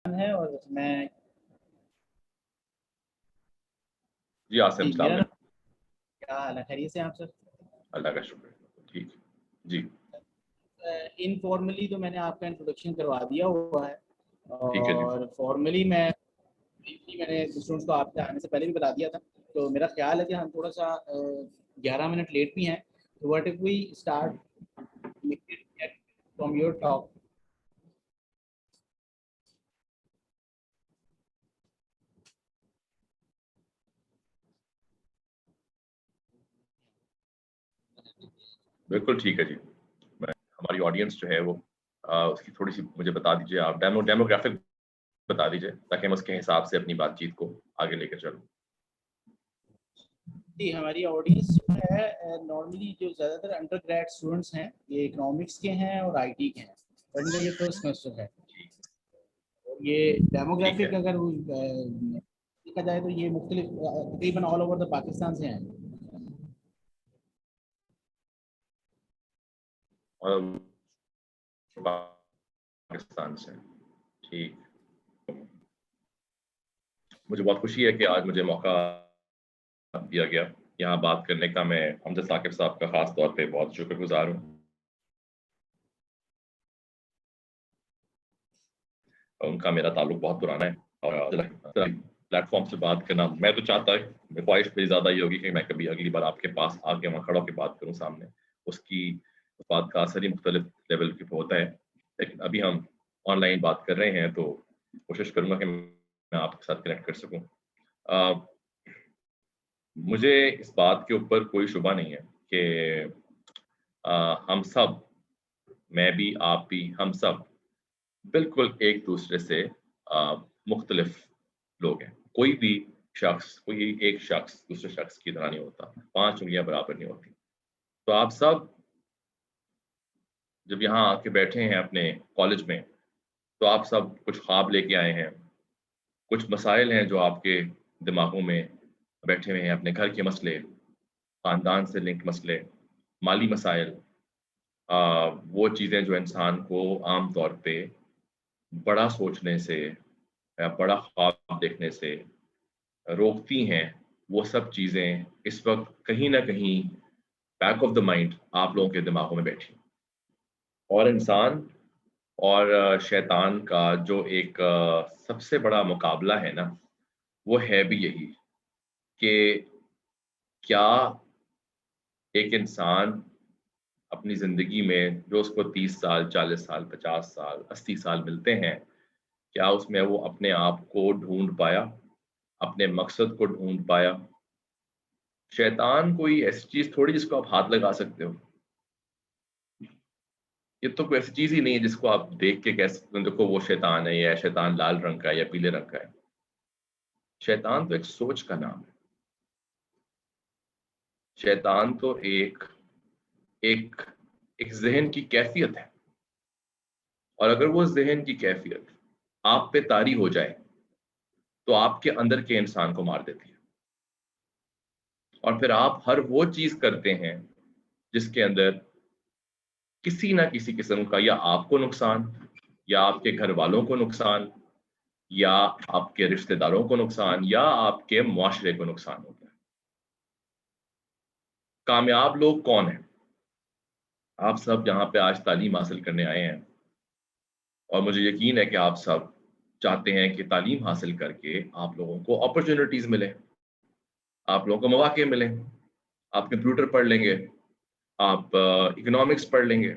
है और मैं जी आसिम, जी, अस्सलाम मेरा नाम वालेकुम। क्या हाल है? खैरियत से हैं आप सर? अल्लाह का शुक्र है। ठीक है जी। इनफॉर्मली तो मैंने आपका इंट्रोडक्शन करवा दिया हुआ है ठीक है जी। और फॉर्मली मैं ब्रीफली मैंने स्टूडेंट्स को आपके आने से पहले भी बता दिया था। तो मेरा ख्याल है कि हम थोड़ा सा 11 मिनट लेट भी हैं। तो what if we start from your talk. बिल्कुल ठीक है जी। हमारी ऑडियंस जो है वो उसकी थोड़ी सी मुझे बता दीजिए, आप डेमोग्राफिक बता दीजिए ताकि हम उसके हिसाब से अपनी बातचीत को आगे लेकर चलूँ। जी, हमारी ऑडियंस जो है नॉर्मली जो ज़्यादातर अंडर ग्रेड स्टूडेंट्स हैं ये इकोनॉमिक्स के हैं और आईटी के हैं और इनका ये फर्स्ट सेमेस्टर है। ये ठीक डेमोग्राफिक है। अगर देखा जाए तो ये मुख्तलिफ तकरीबन ऑल ओवर द पाकिस्तान से हैं। और पाकिस्तान से। ठीक। मुझे बहुत खुशी है कि आज मुझे मौका दिया गया यहाँ बात करने का। मैं हमजा साकिब साहब का खास तौर पे बहुत शुक्रगुजार हूँ। उनका मेरा ताल्लुक बहुत पुराना है और प्लेटफॉर्म से बात करना, मैं तो चाहता है, ख्वाहिश मेरी ज़्यादा ये होगी कि मैं कभी अगली बार आपके पास आके वहाँ खड़ा होकर बात करूँ सामने। उसकी उस बात का असर ही मुख्तलिफ लेवल पे होता है। लेकिन अभी हम ऑनलाइन बात कर रहे हैं तो कोशिश करूँगा कि मैं आपके साथ कनेक्ट कर सकूँ। मुझे इस बात के ऊपर कोई शुबा नहीं है कि हम सब, मैं भी, आप भी, हम सब बिल्कुल एक दूसरे से मुख्तलिफ लोग हैं। कोई भी शख्स, कोई एक शख्स दूसरे शख्स की तरह नहीं होता। 5 उँगलियाँ बराबर नहीं होती। तो आप सब जब यहाँ आके बैठे हैं अपने कॉलेज में, तो आप सब कुछ ख्वाब लेके आए हैं, कुछ मसाइल हैं जो आपके दिमागों में बैठे हुए हैं, अपने घर के मसले, ख़ानदान से लिंक मसले, माली मसाइल, वो चीज़ें जो इंसान को आम तौर पे बड़ा सोचने से या बड़ा ख्वाब देखने से रोकती हैं। वो सब चीज़ें इस वक़्त कहीं न कहीं बैक ऑफ द माइंड आप लोगों के दिमागों में बैठी। और इंसान और शैतान का जो एक सबसे बड़ा मुकाबला है ना, वो है भी यही कि क्या एक इंसान अपनी ज़िंदगी में जो उसको 30 साल, 40 साल, 50 साल, 80 साल मिलते हैं, क्या उसमें वो अपने आप को ढूँढ पाया? अपने मकसद को ढूँढ पाया? शैतान कोई ऐसी चीज़ थोड़ी जिसको आप हाथ लगा सकते हो। ये तो कोई ऐसी चीज़ ही नहीं है जिसको आप देख के कह सकते हो देखो वो शैतान है, या शैतान लाल रंग का है या पीले रंग का है। शैतान तो एक सोच का नाम है। शैतान तो एक एक एक ज़हन की कैफ़ियत है, और अगर वो ज़हन की कैफ़ियत आप पे तारी हो जाए, तो आपके अंदर के इंसान को मार देती है। और फिर आप हर वो चीज़ करते हैं जिसके अंदर किसी न किसी किस्म का या आपको नुकसान, या आपके घर वालों को नुकसान, या आपके रिश्तेदारों को नुकसान, या आपके मुआशरे को नुकसान होता है। कामयाब लोग कौन हैं? आप सब यहाँ पे आज तालीम हासिल करने आए हैं, और मुझे यकीन है कि आप सब चाहते हैं कि तालीम हासिल करके आप लोगों को अपॉर्च्युनिटीज़ मिलें, आप लोगों को मौके मिलें। आप कंप्यूटर पढ़ लेंगे, आप इकोनॉमिक्स पढ़ लेंगे,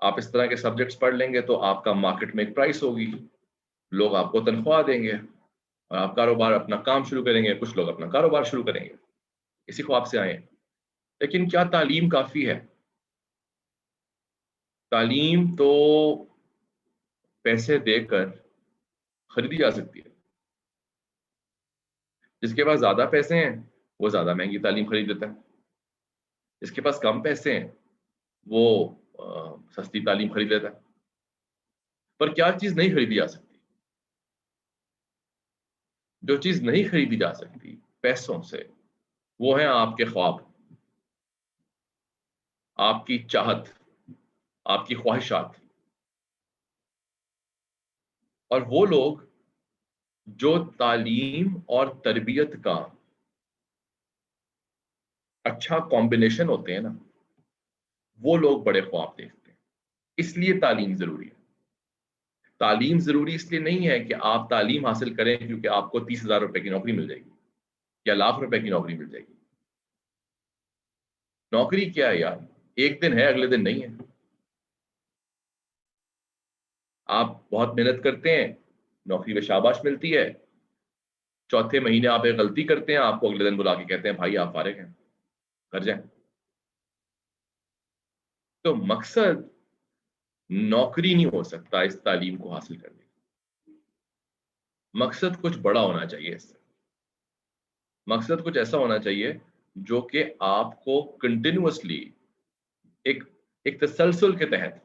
आप इस तरह के सब्जेक्ट्स पढ़ लेंगे तो आपका मार्केट में एक प्राइस होगी, लोग आपको तनख्वाह देंगे और आप कारोबार अपना काम शुरू करेंगे, कुछ लोग अपना कारोबार शुरू करेंगे। इसी ख्वाब से आए हैं। लेकिन क्या तालीम काफ़ी है? तालीम तो पैसे देकर खरीदी जा सकती है। जिसके पास ज़्यादा पैसे हैं, वो ज़्यादा महँगी तालीम खरीद लेता है। जिसके पास कम पैसे हैं, वो सस्ती तालीम खरीद लेता है। पर क्या चीज़ नहीं खरीदी जा सकती? जो चीज़ नहीं खरीदी जा सकती पैसों से, वो है आपके ख्वाब, आपकी चाहत, आपकी ख्वाहिशात। और वो लोग जो तालीम और तरबियत का अच्छा कॉम्बिनेशन होते हैं ना, वो लोग बड़े ख्वाब देखते हैं। इसलिए तालीम ज़रूरी है। तालीम ज़रूरी इसलिए नहीं है कि आप तालीम हासिल करें क्योंकि आपको 30,000 रुपए की नौकरी मिल जाएगी या लाख रुपए की नौकरी मिल जाएगी। नौकरी क्या है यार? एक दिन है, अगले दिन नहीं है। आप बहुत मेहनत करते हैं, नौकरी में शाबाश मिलती है, चौथे महीने आप एक गलती करते हैं, आपको अगले दिन बुला के कहते हैं भाई आप फारिग हैं, घर जाएं। तो मकसद नौकरी नहीं हो सकता इस तालीम को हासिल करने का। मकसद कुछ बड़ा होना चाहिए इससे। मकसद कुछ ऐसा होना चाहिए जो कि आपको कंटिन्यूअसली एक एक तसलसल के तहत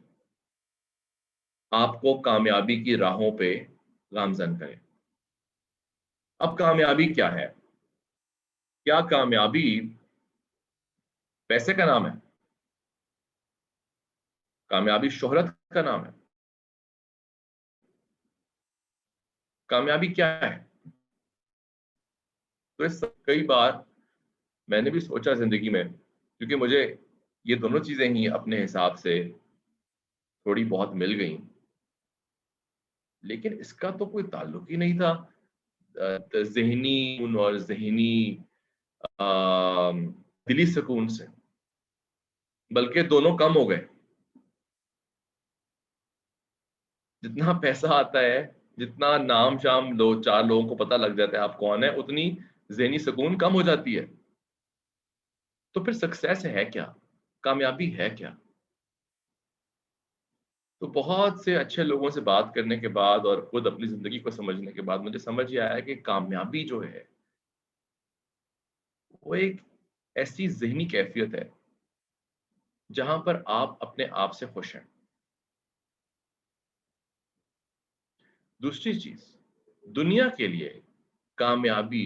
आपको कामयाबी की राहों पे गामजन करे। अब कामयाबी क्या है? क्या कामयाबी पैसे का नाम है? कामयाबी शोहरत का नाम है? कामयाबी क्या है? तो इस कई बार मैंने भी सोचा जिंदगी में, क्योंकि मुझे ये दोनों चीजें ही अपने हिसाब से थोड़ी बहुत मिल गई, लेकिन इसका तो कोई ताल्लुक ही नहीं था ज़हनी और ज़हनी दिली सुकून से, बल्कि दोनों कम हो गए। जितना पैसा आता है, जितना नाम शाम दो चार लोगों को पता लग जाता है आप कौन है, उतनी ज़हनी सुकून कम हो जाती है। तो फिर सक्सेस है क्या? कामयाबी है क्या? तो बहुत से अच्छे लोगों से बात करने के बाद और खुद अपनी ज़िंदगी को समझने के बाद मुझे समझ ये आया कि कामयाबी जो है, वो एक ऐसी ज़हनी कैफ़ियत है, जहाँ पर आप अपने आप से खुश हैं। दूसरी चीज़, दुनिया के लिए कामयाबी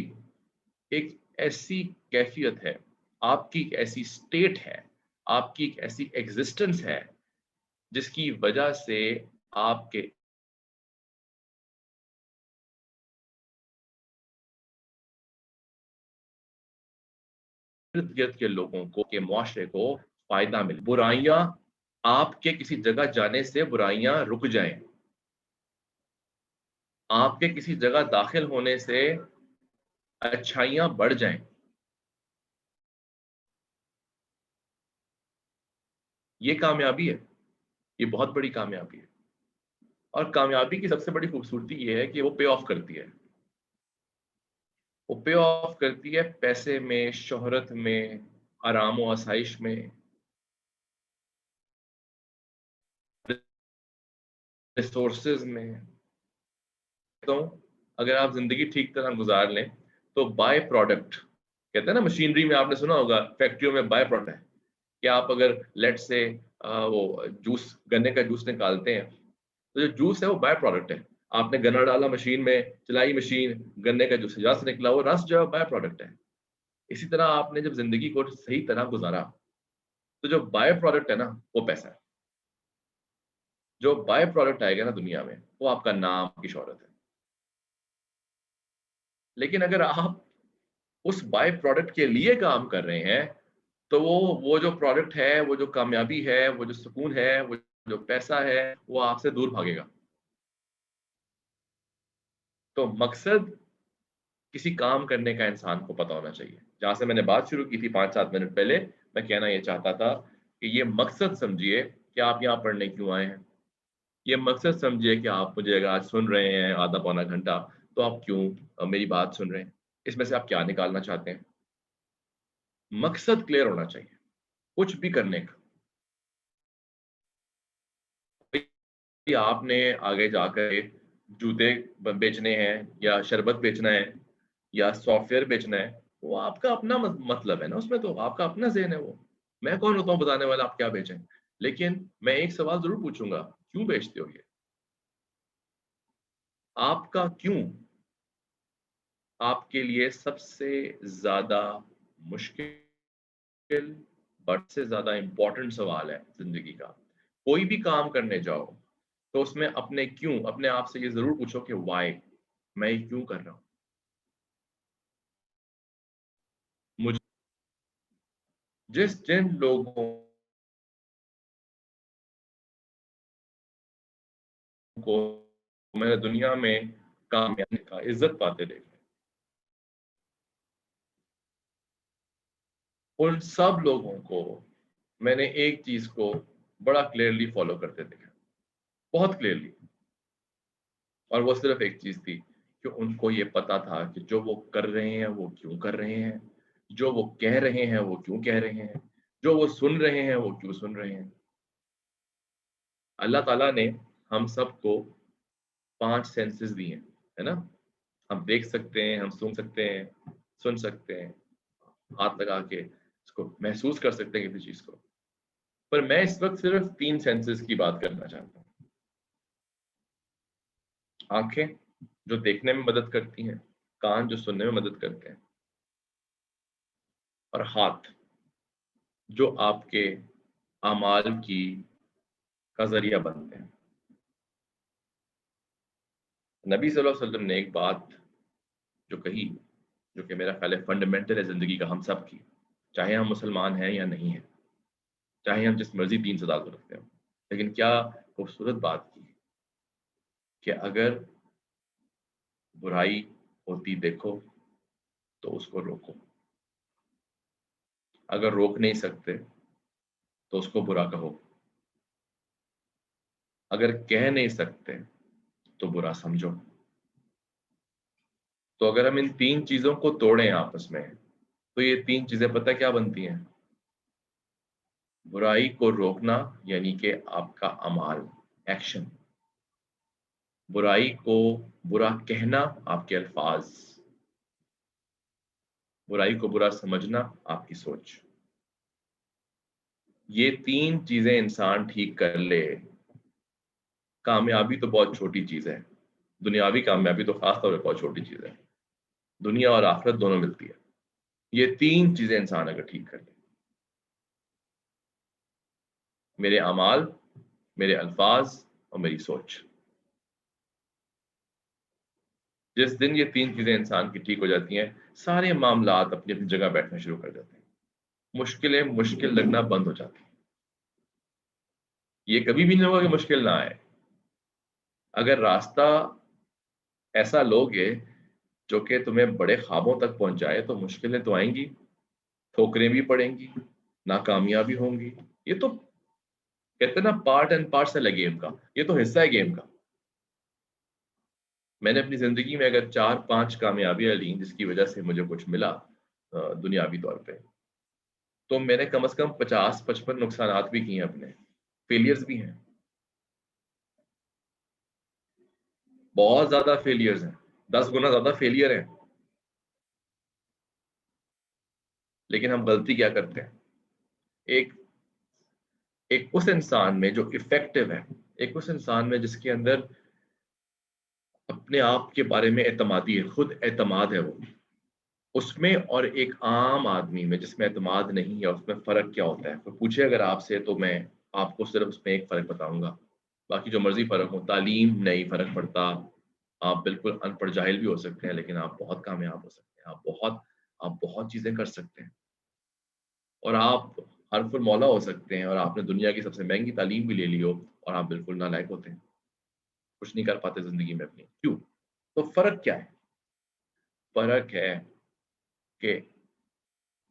एक ऐसी कैफ़ियत है, आपकी एक ऐसी स्टेट है, आपकी एक ऐसी एग्ज़िस्टेंस है, जिसकी वजह से आपके इर्द-गिर्द के लोगों को, के मुआशरे को फ़ायदा मिले। बुराइयाँ आपके किसी जगह जाने से बुराइयाँ रुक जाएँ। आपके किसी जगह दाखिल होने से अच्छाइयाँ बढ़ जाएँ। ये कामयाबी है, ये बहुत बड़ी कामयाबी है। और कामयाबी की सबसे बड़ी खूबसूरती ये है कि वो पे ऑफ करती है। वो पे ऑफ करती है पैसे में, शोहरत में, आराम व आसाइश में, रिसोर्सेज में। तो अगर आप जिंदगी ठीक तरह गुजार लें तो बाय प्रोडक्ट, कहते हैं ना मशीनरी में, आपने सुना होगा फैक्ट्रियों में बाय प्रोडक्ट है कि आप अगर लेट से वो जूस, गन्ने का जूस निकालते हैं, तो जो जूस है वो बाय प्रोडक्ट है। आपने गन्ना डाला मशीन में, चलाई मशीन, गन्ने का जूस रस निकला, वो रस जो है बाय प्रोडक्ट है। इसी तरह आपने जब जिंदगी को सही तरह गुजारा, तो जो बाय प्रोडक्ट है ना, वो पैसा है। जो बाय प्रोडक्ट आएगा ना दुनिया में, वो आपका नाम, आपकी शोहरत है। लेकिन अगर आप उस बाय प्रोडक्ट के लिए काम कर रहे हैं, तो वो जो प्रोडक्ट है, वो जो कामयाबी है, वो जो सुकून है, वो जो पैसा है, वो आपसे दूर भागेगा। तो मकसद किसी काम करने का इंसान को पता होना चाहिए। जहाँ से मैंने बात शुरू की थी 5-7 मिनट पहले, मैं कहना ये चाहता था कि ये मकसद समझिए कि आप यहाँ पढ़ने क्यों आए हैं। ये मकसद समझिए कि आप मुझे अगर आज सुन रहे हैं आधा पौना घंटा, तो आप क्यों मेरी बात सुन रहे हैं? इसमें से आप क्या निकालना चाहते हैं? मकसद क्लियर होना चाहिए, कुछ भी करने का। कि आपने आगे जाकर जूते बेचने हैं या शरबत बेचना है या सॉफ्टवेयर बेचना है, वो आपका अपना मतलब है ना, उसमें तो आपका अपना ज़हन है वो। मैं कौन होता हूँ बताने वाला आप क्या बेचें? लेकिन मैं एक सवाल ज़रूर पूछूँगा, क्यों बेचते हो ये? आपका क्यों आपके लिए सबसे ज़्यादा मुश्किल, बट से ज़्यादा इम्पोर्टेंट सवाल है ज़िंदगी का। कोई भी काम करने जाओ, तो उसमें अपने क्यों, अपने आप से ये जरूर पूछो कि वाई, मैं ये क्यों कर रहा हूं। मुझे जिन लोगों को मैंने दुनिया में कामयाबी का इज्जत पाते देखा, उन सब लोगों को मैंने एक चीज को बड़ा क्लियरली फॉलो करते देखा, बहुत क्लियरली। और वो सिर्फ एक चीज थी कि उनको ये पता था कि जो वो कर रहे हैं वो क्यों कर रहे हैं, जो वो कह रहे हैं वो क्यों कह रहे हैं, जो वो सुन रहे हैं वो क्यों सुन रहे हैं। अल्लाह ताला ने हम सबको 5 सेंसेस दिए हैं, है ना। हम देख सकते हैं, हम सुन सकते हैं, सुन सकते हैं, हाथ लगा के इसको महसूस कर सकते हैं किसी चीज को। पर मैं इस वक्त सिर्फ 3 सेंसेस की बात करना चाहता हूँ। आंखें जो देखने में मदद करती हैं, कान जो सुनने में मदद करते हैं, और हाथ जो आपके अमाल की का जरिया बनते हैं। नबी सल्लल्लाहु अलैहि वसल्लम ने एक बात जो कही, जो कि मेरा ख्याल है फंडामेंटल है जिंदगी का हम सब की, चाहे हम मुसलमान हैं या नहीं है, चाहे हम जिस मर्जी दीन से ताल्लुक रखते हो, लेकिन क्या खूबसूरत बात की कि अगर बुराई होती देखो तो उसको रोको, अगर रोक नहीं सकते तो उसको बुरा कहो, अगर कह नहीं सकते तो बुरा समझो। तो अगर हम इन 3 चीजों को तोड़ें आपस में, तो ये 3 चीजें पता क्या बनती हैं? बुराई को रोकना यानी कि आपका अमाल, एक्शन। बुराई को बुरा कहना, आपके अल्फाज। बुराई को बुरा समझना, आपकी सोच। ये 3 चीजें इंसान ठीक कर ले, कामयाबी तो बहुत छोटी चीज है, दुनियावी कामयाबी तो खास तौर पर बहुत छोटी चीज है। दुनिया और आखिरत दोनों मिलती है। ये 3 चीजें इंसान अगर ठीक कर ले, मेरे अमाल, मेरे अल्फाज और मेरी सोच, जिस दिन ये 3 चीजें इंसान की ठीक हो जाती हैं, सारे मामलात अपनी अपनी जगह बैठना शुरू कर जाते हैं, मुश्किलें मुश्किल लगना बंद हो जाती हैं। ये कभी भी नहीं होगा कि मुश्किल ना आए। अगर रास्ता ऐसा लोगे जो कि तुम्हें बड़े ख्वाबों तक पहुंचाए, तो मुश्किलें तो आएंगी, ठोकरें भी पड़ेंगी, नाकामयाबी होंगी। ये तो कहते हैं ना, पार्ट एंड पार्सल है गेम का, ये तो हिस्सा है गेम का। मैंने अपनी जिंदगी में अगर 4-5 कामयाबियां ली जिसकी वजह से मुझे कुछ मिला दुनियावी तौर पे, तो मैंने कम से कम 50-55 नुकसानात भी किए हैं, अपने फेलियर्स भी हैं, बहुत ज्यादा फेलियर्स हैं, 10 गुना ज्यादा फेलियर हैं। लेकिन हम गलती क्या करते हैं? एक एक उस इंसान में जो इफेक्टिव है, एक उस इंसान में जिसके अंदर अपने आप के बारे में एतमादी है, खुद एतमाद है वो, उसमें और एक आम आदमी में जिसमें एतमाद नहीं है, उसमें फ़र्क क्या होता है? तो पूछे अगर आपसे, तो मैं आपको सिर्फ उसमें एक फ़र्क बताऊँगा। बाकी जो मर्ज़ी फ़र्क हो, तालीम नहीं फ़र्क पड़ता। आप बिल्कुल अनपढ़ जाहिल भी हो सकते हैं, लेकिन आप बहुत कामयाब हो सकते हैं। आप बहुत चीज़ें कर सकते हैं, और आप हरफुल मौला हो सकते हैं, और आपने दुनिया की सबसे महँगी तालीम भी ले ली हो, और आप बिल्कुल नालायक होते हैं, कुछ नहीं कर पाते ज़िंदगी में अपनी। क्यों? तो फ़र्क क्या है? फ़र्क है कि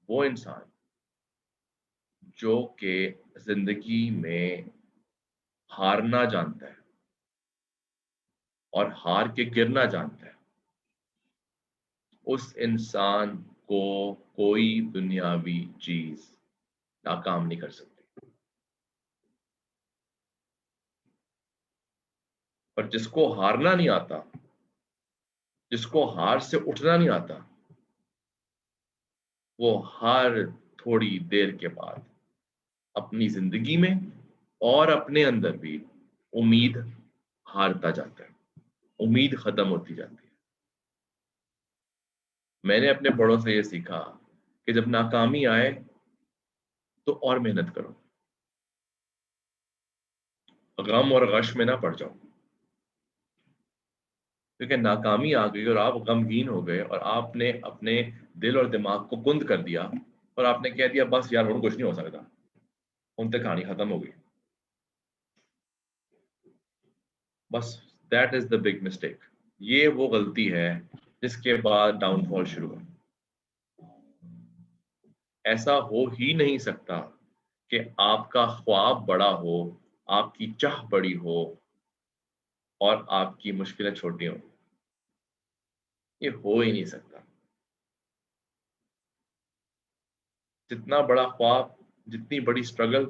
वो इंसान जो कि ज़िंदगी में हारना जानता है और हार के गिरना जानता है, उस इंसान को कोई दुनियावी चीज़ नाकाम नहीं कर सकती। पर जिसको हारना नहीं आता, जिसको हार से उठना नहीं आता, वो हर थोड़ी देर के बाद अपनी ज़िंदगी में और अपने अंदर भी उम्मीद हारता जाता है, उम्मीद खत्म होती जाती है। मैंने अपने बड़ों से ये सीखा कि जब नाकामी आए तो और मेहनत करो, गम और गश में ना पड़ जाओ, क्योंकि नाकामी आ गई और आप गमगीन हो गए और आपने अपने दिल और दिमाग को कुंद कर दिया और आपने कह दिया बस यार, और कुछ नहीं हो सकता, उन तक कहानी खत्म हो गई। बस that is the big mistake. ये वो गलती है जिसके बाद डाउनफॉल शुरू है। ऐसा हो ही नहीं सकता कि आपका ख्वाब बड़ा हो, आपकी चाह बड़ी हो और आपकी मुश्किलें छोटी हो। ये हो ही नहीं सकता। जितना बड़ा ख्वाब, जितनी बड़ी स्ट्रगल,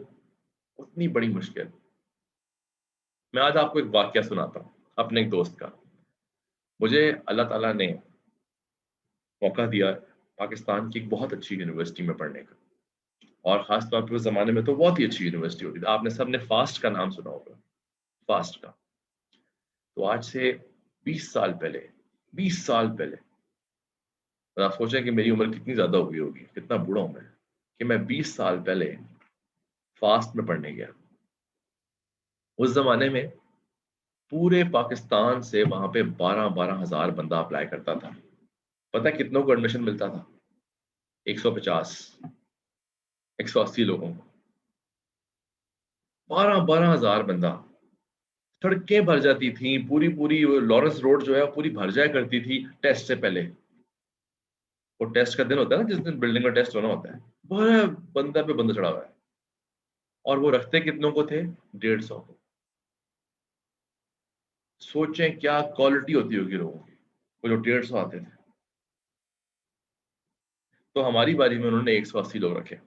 उतनी बड़ी मुश्किल। मैं आज आपको एक वाकया सुनाता हूँ अपने एक दोस्त का। मुझे अल्लाह ताला ने मौका दिया पाकिस्तान की एक बहुत अच्छी यूनिवर्सिटी में पढ़ने का, और खास तौर पर उस जमाने में तो बहुत ही अच्छी यूनिवर्सिटी होती थी। आपने सबने फास्ट का नाम सुना होगा, फास्ट का। तो आज से 20 साल पहले, 20 साल पहले, और आप सोचें कि मेरी उम्र कितनी ज्यादा हो गई होगी, कितना बूढ़ा हूं मैं, कि मैं 20 साल पहले फास्ट में पढ़ने गया। उस जमाने में पूरे पाकिस्तान से वहां पे 12-12 हजार बंदा अप्लाई करता था। पता है कितनों को एडमिशन मिलता था? 150, 180 लोगों को। 12-12 हजार बंदा। सड़कें भर जाती थी, पूरी पूरी लॉरेंस रोड जो है वो पूरी भर जाया करती थी टेस्ट से पहले। वो टेस्ट का दिन होता है ना, जिस दिन बिल्डिंग का टेस्ट होना होता है, बड़ा बंदा पे बंदा चढ़ा हुआ है। और वो रखते कितनों को थे? 150 को। सोचें क्या क्वालिटी होती होगी लोगों की, वो जो 150 आते थे। तो हमारी बारी में उन्होंने 180 लोग रखे।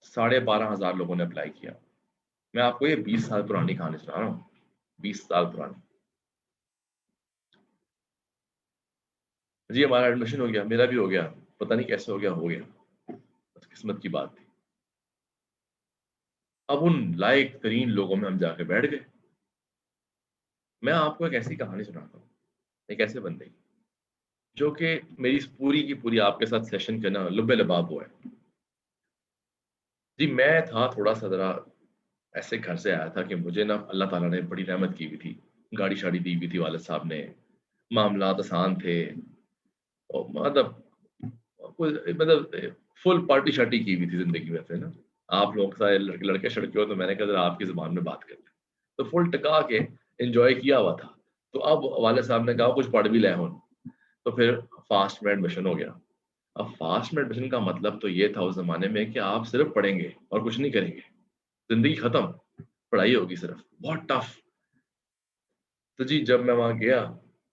12,500 लोगों ने अप्लाई किया। मैं आपको ये 20 साल पुरानी कहानी सुना रहा हूँ, 20 साल पुरानी। जी हमारा एडमिशन हो गया, मेरा भी हो गया, पता नहीं कैसे हो गया, हो गया, बस किस्मत की बात थी। अब उन लायक तरीन लोगों में हम जाके बैठ गए। मैं आपको एक ऐसी कहानी सुनाता हूँ, एक ऐसे बंदे की, जो कि मेरी इस पूरी की पूरी आपके साथ सेशन के ना लुब्बे लबाब हुआ है। जी मैं था थोड़ा सा जरा ऐसे घर से आया था कि मुझे ना अल्लाह ताला ने बड़ी रहमत की हुई थी, गाड़ी शाड़ी दी हुई थी वालिद साहब ने, मामलात आसान थे, और मतलब फुल पार्टी शार्टी की हुई थी जिंदगी में से ना। आप लोग सारे लड़के लड़के शड़के हो, तो मैंने कहा जरा आपकी जुबान में बात करते हैं। तो फुल टका के एंजॉय किया हुआ था। तो अब वाले साहब ने कहा कुछ पढ़ भी ले हो, तो फिर फास्ट में एडमिशन हो गया। अब फास्ट में एडमिशन का मतलब तो ये था उस जमाने में कि आप सिर्फ पढ़ेंगे और कुछ नहीं करेंगे, जिंदगी खत्म, पढ़ाई होगी सिर्फ, बहुत टफ। तो जी जब मैं वहां गया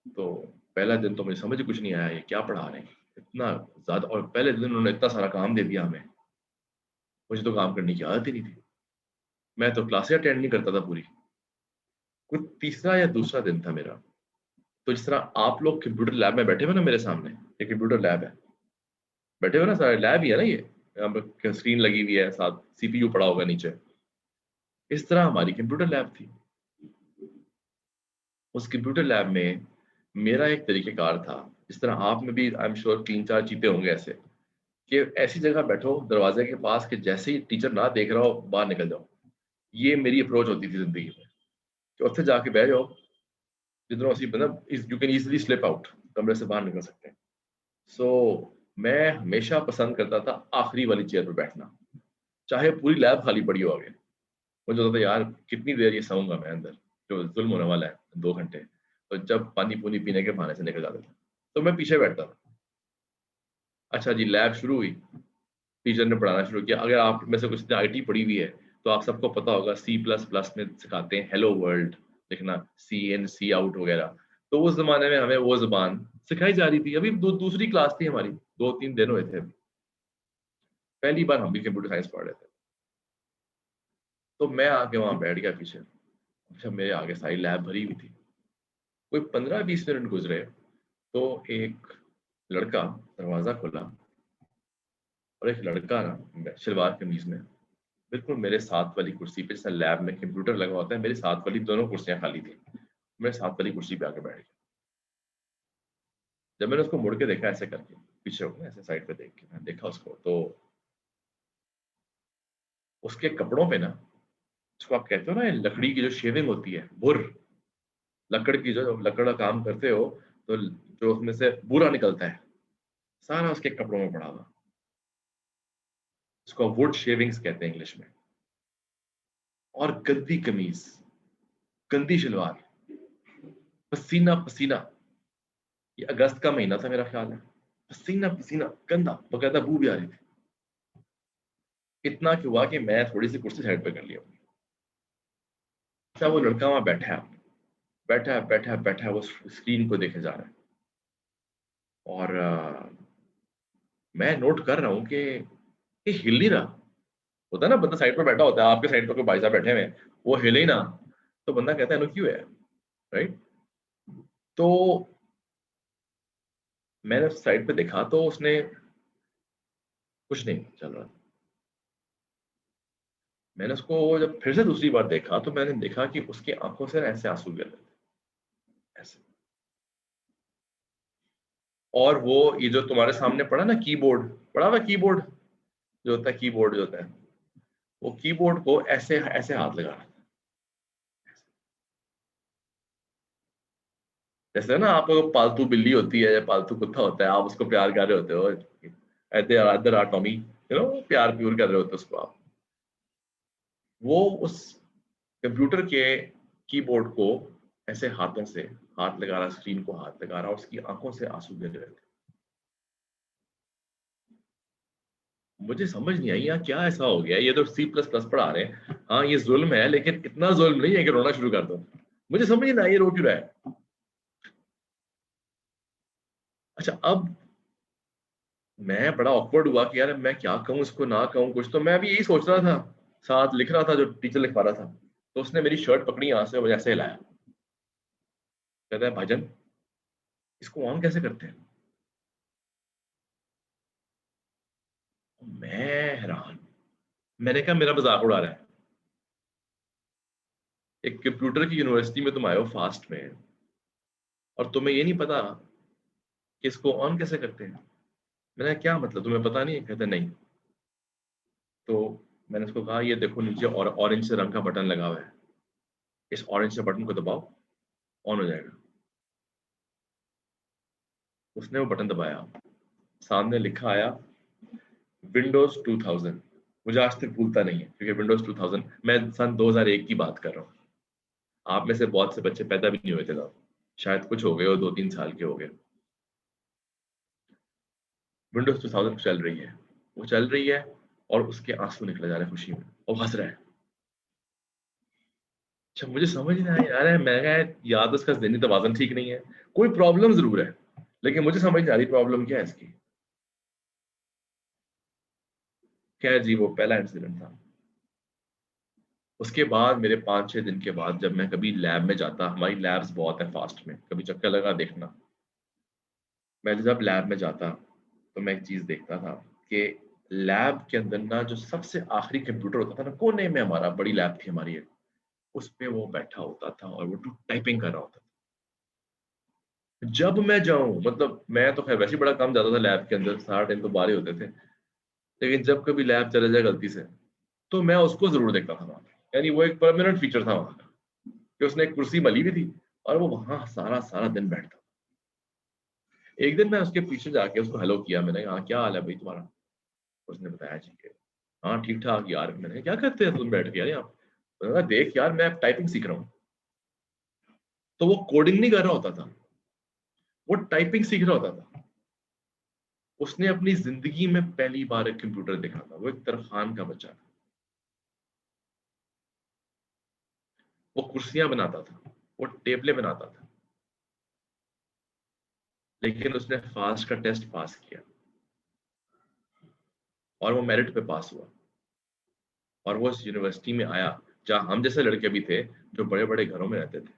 तो पहला दिन तो मुझे समझ ही कुछ नहीं आया, ये क्या पढ़ा रहे हैं इतना ज्यादा। और पहले दिन उन्होंने इतना सारा काम दे दिया हमें, मुझे तो काम करने की आदत ही नहीं थी। मैं तो क्लासें अटेंड नहीं करता था पूरी। कुछ तीसरा या दूसरा दिन था मेरा। तो जिस तरह आप लोग कंप्यूटर लैब में बैठे हुए ना, मेरे सामने एक कंप्यूटर लैब है, बैठे हुए ना, सारे लैब ही है ना ये, यहाँ पे स्क्रीन लगी हुई है, साथ सीपीयू पड़ा होगा नीचे। इस तरह हमारी कंप्यूटर लैब थी। उस कंप्यूटर लैब में मेरा एक तरीकेकार था, जिस तरह आप में भी आई एम श्योर 3-4 चीते होंगे ऐसे, कि ऐसी जगह बैठो दरवाजे के पास कि जैसे ही टीचर ना देख रहा हो बाहर निकल जाओ। ये मेरी अप्रोच होती थी जिंदगी में, कि उससे जाके बैठ जाओ जितना उसी मतलब you can easily slip out, कमरे से बाहर निकल सकते हैं। सो मैं हमेशा पसंद करता था आखिरी वाली चेयर पर बैठना, चाहे पूरी लैब खाली पड़ी हो आगे। मुझे होता था यार कितनी देर ये सोऊंगा मैं अंदर, जो जुल्म होने वाला है 2 घंटे। तो जब पानी पूनी पीने के बहाने से निकल जाता था, तो मैं पीछे बैठता था। अच्छा जी लैब शुरू हुई, टीचर ने पढ़ाना शुरू किया। अगर आप में से कुछ ने आईटी पढ़ी हुई है तो आप सबको पता होगा C++ में सिखाते हैं हेलो वर्ल्ड लिखना, सी इन सी आउट वगैरह। तो उस जमाने में हमें वो जबान सिखाई जा रही थी। अभी दूसरी क्लास थी हमारी, 2-3 दिन हुए थे अभी, पहली बार हम भी कंप्यूटर साइंस पढ़ रहे थे। तो मैं आके वहां बैठ गया पीछे। अच्छा मेरे आगे सारी लैब भरी हुई थी। कोई 15-20 मिनट गुजरे तो एक लड़का, दरवाजा खोला और एक लड़का ना शलवार कमीज में बिल्कुल मेरे साथ वाली कुर्सी पे, जैसा लैब में कंप्यूटर लगा होता है, मेरी साथ वाली दोनों कुर्सियां खाली थी, मेरे साथ वाली कुर्सी पे आके बैठ गया। जब मैंने उसको मुड़ के देखा ऐसे करके, पीछे होकर ऐसे साइड पे देख के मैंने देखा उसको, तो उसके कपड़ों पे ना जिसको आप कहते हो ना, लकड़ी की जो शेविंग होती है, बुर, लकड़ की, जो लकड़ का काम करते हो, तो जो उसमें से बूरा निकलता है, सारा उसके कपड़ों में पड़ा हुआ। इसको वुड शेविंग्स कहते हैं इंग्लिश में। और गंदी कमीज, गंदी शलवार, पसीना पसीना। ये अगस्त का महीना था मेरा ख्याल है। पसीना पसीना, गंदा, बकायदा बू भी आ रही थी। इतना कि हुआ कि मैं थोड़ी सी कुर्सी साइड पे कर लिया। अच्छा, वो लड़का वहां बैठा है, बैठा है, वो स्क्रीन को देखे जा रहा है। और मैं नोट कर रहा हूँ कि ये हिल नहीं रहा। होता है ना, बंदा साइड पे बैठा होता है, आपके साइड पे कोई भाई साहब बैठे हुए हैं, वो हिले ही ना, तो बंदा कहता है नो क्यों है, राइट। तो मैंने उस साइड पे देखा तो उसने कुछ नहीं चल रहा। मैंने उसको जब फिर से दूसरी बार देखा तो मैंने देखा कि उसकी आंखों से ऐसे आंसू गिर रहे थे, ऐसे। और वो ये जो तुम्हारे सामने पड़ा ना, कीबोर्ड पड़ा हुआ, कीबोर्ड जो होता है, कीबोर्ड जो होता है, वो कीबोर्ड को ऐसे ऐसे हाथ लगा रहा था। जैसे ना आपको पालतू बिल्ली होती है या पालतू कुत्ता होता है, आप उसको प्यार कर रहे होते हो, अदर आर टॉमी, प्यार प्यूर कर रहे होते हो उसको आप। वो उस कंप्यूटर के कीबोर्ड को ऐसे हाथों से हाथ लगा रहा, स्क्रीन को हाथ लगा रहा, और उसकी आंखों से आंसू गिर रहे थे। मुझे समझ नहीं आई यार, क्या ऐसा हो गया। ये तो C++ पढ़ा रहे हैं, हाँ ये जुल्म है, लेकिन इतना जुल्म नहीं है कि रोना शुरू कर दो। मुझे समझ नहीं आई ये रो क्यों रहा है। अच्छा, अब मैं बड़ा ऑकवर्ड हुआ कि यार मैं क्या कहूँ इसको, ना कहूँ कुछ। तो मैं भी यही सोच रहा था, साथ लिख रहा था जो टीचर लिखवा रहा था। तो उसने मेरी शर्ट पकड़ी यहाँ से और ऐसे हिलाया, कहता है भाईजान इसको ऑन कैसे करते हैं। मैं हैरान, मैंने कहा मेरा मजाक उड़ा रहा है। एक कंप्यूटर की यूनिवर्सिटी में तुम आए हो फास्ट में, और तुम्हें ये नहीं पता कि इसको ऑन कैसे करते हैं। मैंने कहा क्या मतलब, तुम्हें पता नहीं है। कहते नहीं। तो मैंने उसको कहा ये देखो नीचे और ऑरेंज से रंग का बटन लगा हुआ है, इस ऑरेंज से बटन को दबाओ, ऑन हो जाएगा। उसने वो बटन दबाया, सामने लिखा आया विंडोज 2000। मुझे आज तक भूलता नहीं है, क्योंकि विंडोज 2000 मैं सन 2001 की बात कर रहा हूँ। आप में से बहुत से बच्चे पैदा भी नहीं हुए थे तब, शायद कुछ हो गए हो, 2-3 साल के हो गए। विंडोज 2000 चल रही है, वो चल रही है, और उसके आंसू निकले जा रहे हैं खुशी में, और हंस रहा है। अच्छा, मुझे समझ नहीं आया यार, मैं कहा या तो इसका ज़हनी तवाज़ुन ठीक नहीं है, कोई प्रॉब्लम ज़रूर है, लेकिन मुझे समझ नहीं आ रही प्रॉब्लम क्या है इसकी। खैर जी, वो पहला इंसिडेंट था। उसके बाद मेरे 5-6 दिन के बाद जब मैं कभी लैब में जाता, हमारी लैब्स बहुत है फास्ट में, कभी चक्कर लगा देखना। मैं जब लैब में जाता तो मैं एक चीज़ देखता था कि लैब के अंदर ना जो सबसे आखिरी कंप्यूटर होता था ना, कोने में, हमारा बड़ी लैब थी हमारी एक, उस पे वो बैठा होता था और वो टाइपिंग कर रहा होता था। जब मैं जाऊं, मतलब मैं तो खैर वैसे ही बड़ा कम जाता था लैब के अंदर, सारा टाइम तो बाहर ही होते थे, लेकिन जब कभी लैब चले जाए गलती से, तो मैं उसको जरूर देखता था वहां पे। यानी वो एक परमानेंट फीचर था वहां का, कि उसने एक कुर्सी मली हुई थी और वो वहां सारा सारा दिन बैठता। एक दिन मैं उसके पीछे जाके उसको हेलो किया, मैंने कहा "हाँ, क्या हाल है भाई तुम्हारा"। उसने बताया जी के हाँ ठीक ठाक यार। मैंने कहा क्या करते हैं तुम बैठ के यार यहाँ। मैंने कहा देख यार मैं टाइपिंग सीख रहा हूँ। तो वो कोडिंग नहीं कर रहा होता था, वो टाइपिंग सीख रहा होता था। उसने अपनी जिंदगी में पहली बार एक कंप्यूटर देखा था, वो एक तरखान का बच्चा था। वो कुर्सियां बनाता था, वो टेबलें बनाता था, लेकिन उसने फास्ट का टेस्ट पास किया और वो मेरिट पे पास हुआ, और वो उस यूनिवर्सिटी में आया जहां हम जैसे लड़के भी थे जो बड़े बड़े घरों में रहते थे।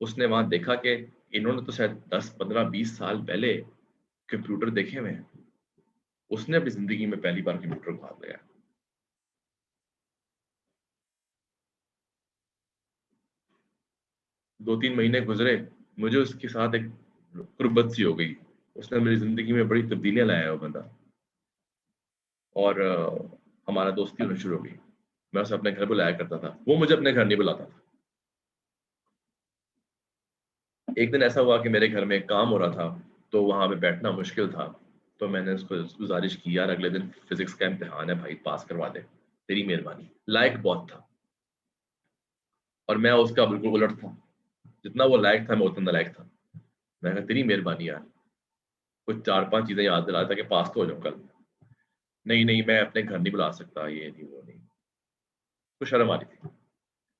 उसने वहां देखा कि इन्होंने तो शायद 10-15-20 साल पहले कंप्यूटर देखे हुए हैं। उसने अपनी जिंदगी में पहली बार कंप्यूटर को हाथ लगाया। 2-3 महीने गुजरे, मुझे उसके साथ एक कुर्बत सी हो गई। उसने मेरी जिंदगी में बड़ी तब्दीलियां लाया है वो बंदा, और हमारा दोस्ती होना शुरू हो गई। मैं उसे अपने घर बुलाया करता था, वो मुझे अपने घर नहीं बुलाता था। एक दिन ऐसा हुआ कि मेरे घर में एक काम हो रहा था, तो वहां पे बैठना मुश्किल था, तो मैंने उसको गुजारिश की, यार अगले दिन फिजिक्स का इम्तिहान है भाई, पास करवा दे, तेरी मेहरबानी। लायक बहुत था और मैं उसका बिल्कुल उलट था, जितना वो लायक था मैं उतना नालायक था। मैं कहा तेरी मेहरबानी यार, कुछ 4-5 चीजें याद दिला ताकि पास तो हो जाऊं कल। नहीं नहीं, मैं अपने घर नहीं बुला सकता, ये नहीं वो नहीं। तो शर्म आ रही थी।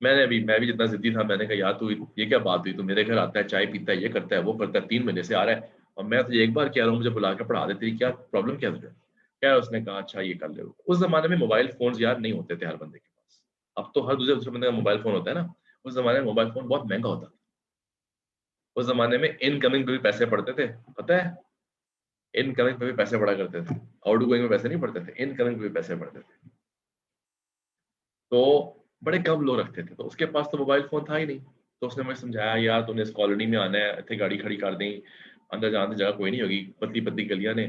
मैं भी जितना जिद्दी था, मैंने कहा यार तू, ये क्या बात हुई, तू मेरे घर आता है, चाय पीता है, ये करता है वो करता है, 3 महीने से आ रहा है और मैं तुझे एक बार कह रहा हूँ मुझे बुला के पढ़ा दे, तेरी क्या प्रॉब्लम क्या तुझे? क्या उसने कहा अच्छा ये कर ले। उस जमाने में मोबाइल फोन यार नहीं होते थे हर बंदे के पास। अब तो हर दूसरे दूसरे बंदे का मोबाइल फोन होता है ना। उस जमाने में मोबाइल फोन बहुत महंगा होता था। उस जमाने में इनकमिंग पे भी पैसे पड़ते थे, पता है? इनकमिंग पे भी पैसे पड़ा करते थे, आउट गोइंग में पैसे नहीं पड़ते थे, इनकमिंग पे भी पैसे पड़ते थे। तो बड़े कम लोग रखते थे, तो उसके पास तो मोबाइल फ़ोन था ही नहीं। तो उसने मुझे समझाया, यार तूने इस कॉलोनी में आना है, इत्थे गाड़ी खड़ी कर दें, अंदर जाने दी जगह कोई नहीं होगी, पतली-पतली गलियां ने,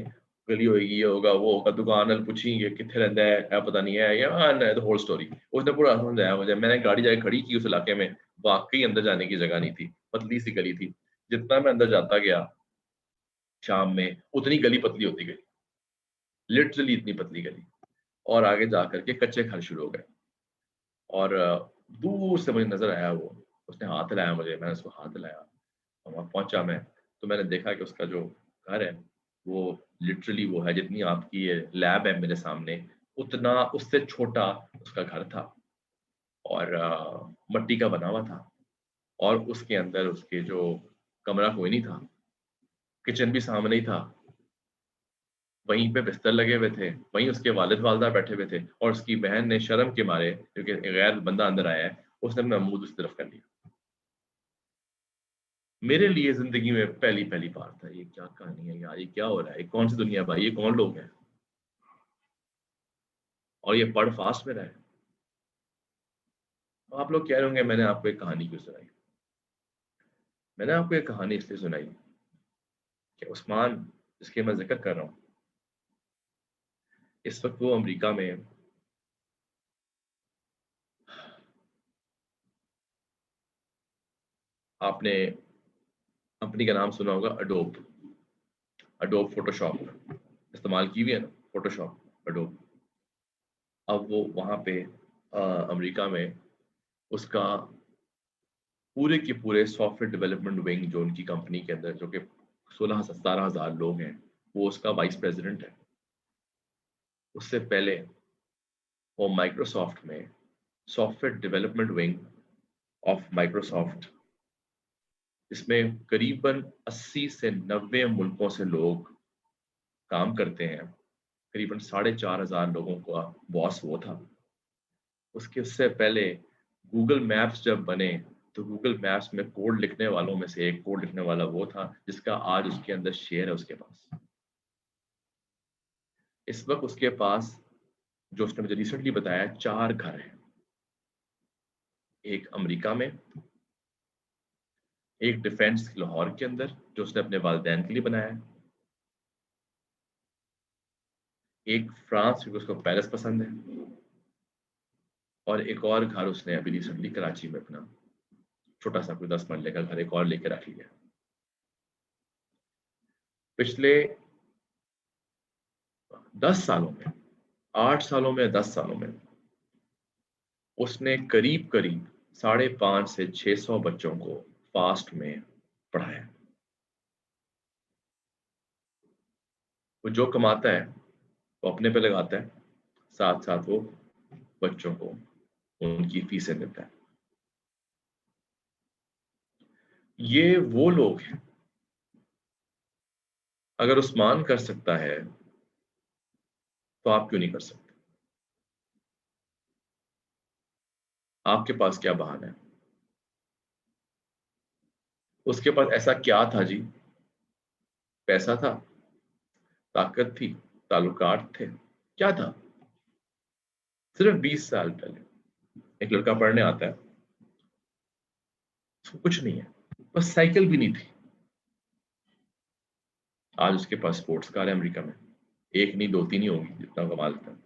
गली होएगी, ये होगा, वो होगा, दुकान वाले पूछेंगे कित्थे रहिंदा है, पता नहीं है, या है द होल स्टोरी। उसने पूरा समझाया मुझे, मैंने गाड़ी जाके खड़ी की उस इलाके में, वाक़ई अंदर जाने की जगह नहीं थी, पतली सी गली थी। जितना मैं अंदर जाता गया, शाम में, उतनी गली पतली होती गई, लिटरली इतनी पतली गली। और आगे जा कर के कच्चे घर शुरू हो गए। और दूर से मुझे नज़र आया वो, उसने हाथ हिलाया मुझे, मैंने उसको हाथ हिलाया और वहाँ पहुँचा मैं, तो मैंने देखा कि उसका जो घर है, वो लिटरली वो है जितनी आपकी ये लैब है मेरे सामने, उतना उससे छोटा उसका घर था और मट्टी का बना हुआ था और उसके अंदर उसके जो कमरा कोई नहीं था, किचन भी सामने ही था, वहीं पे बिस्तर लगे हुए थे, वहीं उसके वालिद-वालिदा बैठे हुए थे और उसकी बहन ने शर्म के मारे, क्योंकि गैर बंदा अंदर आया है, उसने अपना मुँह दूसरी तरफ कर लिया। मेरे लिए ज़िंदगी में पहली-पहली बार था, ये क्या कहानी है यार, ये क्या हो रहा है? ये कौन-सी दुनिया है भाई, ये कौन लोग हैं? और ये पढ़ फास्ट में रहा है। तो आप लोग कह रहे होंगे मैंने आपको एक कहानी क्यों सुनाई? मैंने आपको ये कहानी इसलिए सुनाई कि उस्मान, जिसके मैं ज़िक्र कर रहा हूँ, इस वक़्त वो अमेरिका में आपने कंपनी का नाम सुना होगा अडोब, अडोब फ़ोटोशॉप इस्तेमाल की हुई है ना, फ़ोटोशॉप, अडोब। अब वो वहाँ पे अमेरिका में उसका पूरे के पूरे सॉफ्टवेयर डेवलपमेंट विंग जो उनकी कंपनी के अंदर, जो कि 16-17 हज़ार लोग हैं, वो उसका वाइस प्रेज़िडेंट है। उससे पहले वो माइक्रोसॉफ्ट में software development wing of Microsoft, इसमें करीबन 80 से 90 मुल्कों से लोग काम करते हैं। करीबन 4,500 लोगों का बॉस वो था। उससे पहले गूगल मैप्स जब बने, तो गूगल मैप्स में कोड लिखने वालों में से एक कोड लिखने वाला वो था, जिसका आज उसके अंदर शेयर है उसके पास। इस वक़्त उसके पास, जो उसने मुझे रिसेंटली बताया, 4 घर हैं। एक अमेरिका में, एक डिफेंस लाहौर के अंदर, जो उसने अपने वालिदैन के लिए बनाया है। एक फ्रांस, क्योंकि उसको पेरिस पसंद है। और एक और घर उसने अभी रिसेंटली कराची में अपना छोटा-सा कोई 10 मरले का घर एक और लेके रख लिया। पिछले 10 सालों में, 8 सालों में, 10 सालों में उसने करीब-करीब 550 से 600 बच्चों को फास्ट में पढ़ाया। वो जो कमाता है, वो अपने पे लगाता है, साथ-साथ वो बच्चों को उनकी फीसें देता है। ये वो लोग हैं, अगर उस्मान कर सकता है, तो आप क्यों नहीं कर सकते? आपके पास क्या बहाना है? उसके पास ऐसा क्या था जी? पैसा था, ताकत थी, ताल्लुकात थे, क्या था? सिर्फ 20 साल पहले एक लड़का पढ़ने आता है, उसको कुछ नहीं है, बस साइकिल भी नहीं थी। आज उसके पास स्पोर्ट्स कार है अमेरिका में, एक नहीं, 2-3 ही होंगी, जितना कमा लेता है।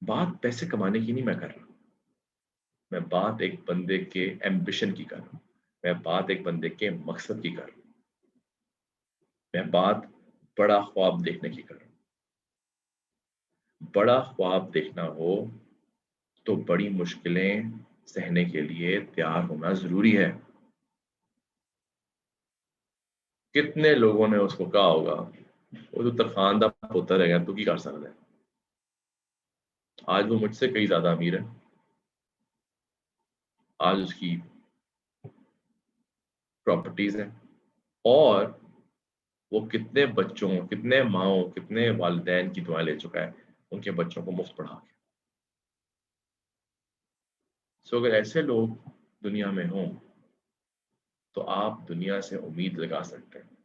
बात पैसे कमाने की नहीं मैं कर रहा, मैं बात एक बंदे के एम्बिशन की कर रहा हूँ, मैं बात एक बंदे के मकसद की कर रहा हूँ, मैं बात बड़ा ख्वाब देखने की कर रहा हूँ। बड़ा ख्वाब देखना हो तो बड़ी मुश्किलें सहने के लिए तैयार होना ज़रूरी है। कितने लोगों ने उसको कहा होगा, वो तो तरखान दा पुत्तर है, तू की कर सकदा है। आज वो मुझसे कहीं ज़्यादा अमीर है। आज उसकी प्रॉपर्टीज़ हैं और वो कितने बच्चों, कितने माँओं, कितने वालिदैन की दुआएँ ले चुका है, उनके बच्चों को मुफ़्त पढ़ा के। सो अगर ऐसे लोग दुनिया में हों, तो आप दुनिया से उम्मीद लगा सकते हैं।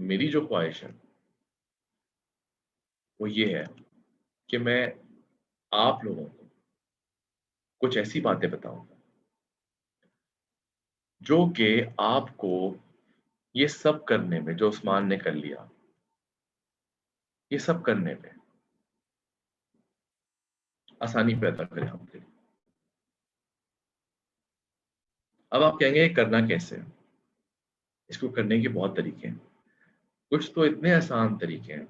मेरी जो ख्वाहिश है, वो ये है कि मैं आप लोगों को कुछ ऐसी बातें बताऊँ, जो कि आपको ये सब करने में, जो उस्मान ने कर लिया, ये सब करने में आसानी पैदा करे आपके लिए। अब आप कहेंगे ये करना कैसे है? इसको करने के बहुत तरीके हैं। कुछ तो इतने आसान तरीके हैं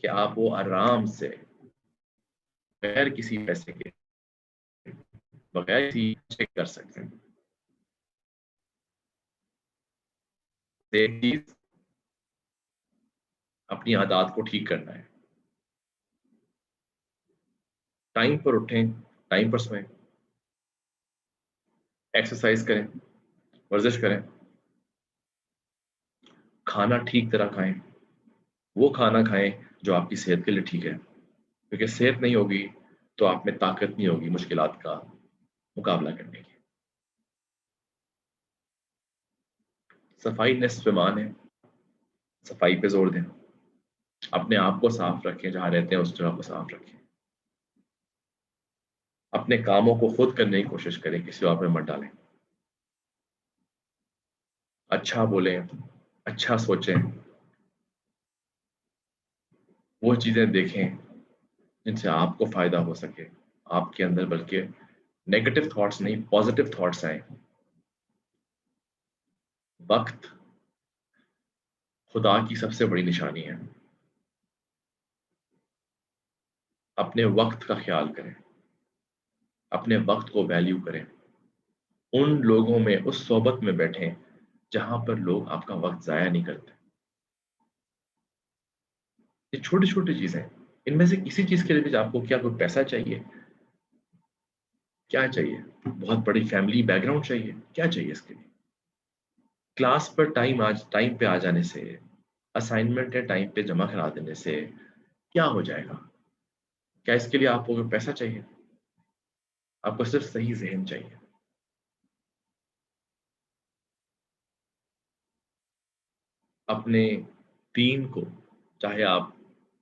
कि आप वो आराम से, बगैर किसी पैसे के, बगैर किसी चेक कर सकते हैं। एक चीज़, अपनी आदत को ठीक करना है। टाइम पर उठें, टाइम पर सोएं, एक्सरसाइज करें, वर्जिश करें, खाना ठीक तरह खाएं, वो खाना खाएं जो आपकी सेहत के लिए ठीक है, क्योंकि सेहत नहीं होगी तो आप में ताकत नहीं होगी मुश्किलात का मुकाबला करने की। सफाई निस्फ़ ईमान है, सफाई पे जोर दें, अपने आप को साफ रखें, जहाँ रहते हैं उस जगह को साफ रखें, अपने कामों को खुद करने की कोशिश करें, किसी और पे मत डालें, अच्छा बोलें, अच्छा सोचें, वो चीज़ें देखें जिनसे आपको फ़ायदा हो सके, आपके अंदर बल्कि नेगेटिव थॉट्स नहीं, पॉजिटिव थॉट्स आएँ। वक़्त खुदा की सबसे बड़ी निशानी है। अपने वक़्त का ख़्याल करें, अपने वक़्त को वैल्यू करें। उन लोगों में, उस सोहबत में बैठें, जहाँ पर लोग आपका वक़्त ज़ाया नहीं करते। ये छोटी-छोटी चीज़ें हैं। इनमें से किसी चीज़ के लिए भी आपको क्या कोई पैसा चाहिए? क्या चाहिए? बहुत बड़ी फैमिली बैकग्राउंड चाहिए? क्या चाहिए इसके लिए? क्लास पर टाइम पे आ जाने से, असाइनमेंट है टाइम पे जमा करा देने से क्या हो जाएगा? क्या इसके लिए आपको कोई पैसा चाहिए? आपको सिर्फ़ सही ज़हन चाहिए। अपने दीन को, चाहे आप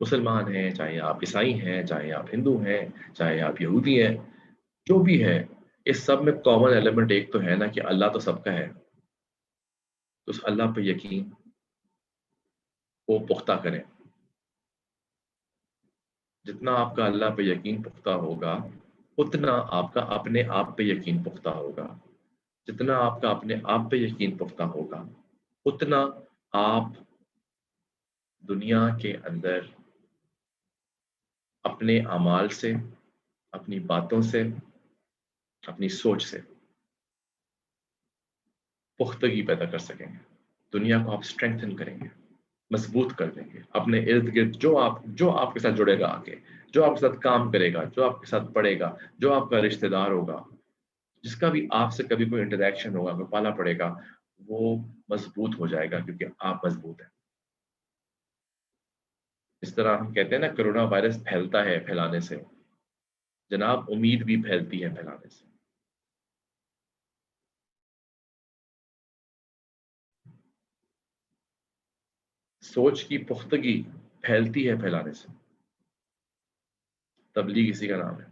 मुसलमान हैं, चाहे आप ईसाई हैं, चाहे आप हिंदू हैं, चाहे आप यहूदी हैं, जो भी है, इस सब में कॉमन एलिमेंट एक तो है ना कि अल्लाह तो सबका है। तो उस अल्लाह पे यकीन को पुख्ता करें। जितना आपका अल्लाह पे यकीन पुख्ता होगा, उतना आपका अपने आप पे यकीन पुख्ता होगा। जितना आपका अपने आप पे यकीन पुख्ता होगा, उतना आप दुनिया के अंदर अपने अमाल से, अपनी बातों से, अपनी सोच से पुख्तगी पैदा कर सकेंगे। दुनिया को आप स्ट्रेंथन करेंगे, मजबूत कर देंगे। अपने इर्द-गिर्द जो आपके साथ जुड़ेगा आगे, जो आपके साथ काम करेगा, जो आपके साथ पढ़ेगा, जो आपका रिश्तेदार होगा, जिसका भी आपसे कभी कोई इंटरैक्शन होगा, कोई पाला पड़ेगा, वो मजबूत हो जाएगा क्योंकि आप मजबूत हैं। इस तरह हम कहते हैं ना कोरोना वायरस फैलता है फैलाने से, जनाब उम्मीद भी फैलती है फैलाने से। सोच की पुख्तगी फैलती है फैलाने से। तबलीग इसी का नाम है।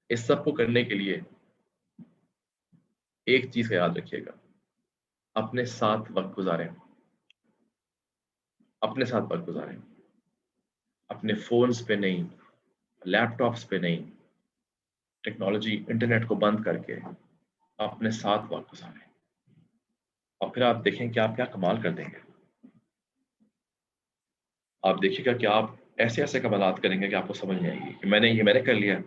इस सब को करने के लिए एक चीज़ का याद रखिएगा, अपने साथ वक़्त गुज़ारें। अपने साथ वक्त गुजारें, अपने फोन्स पे नहीं, लैपटॉप्स पे नहीं, टेक्नोलॉजी इंटरनेट को बंद करके अपने साथ वक्त गुजारें। और फिर आप देखें कि आप क्या कमाल कर देंगे। आप देखिएगा कि आप ऐसे ऐसे कमालात करेंगे कि आपको समझ नहीं आएगी कि मैंने कर लिया।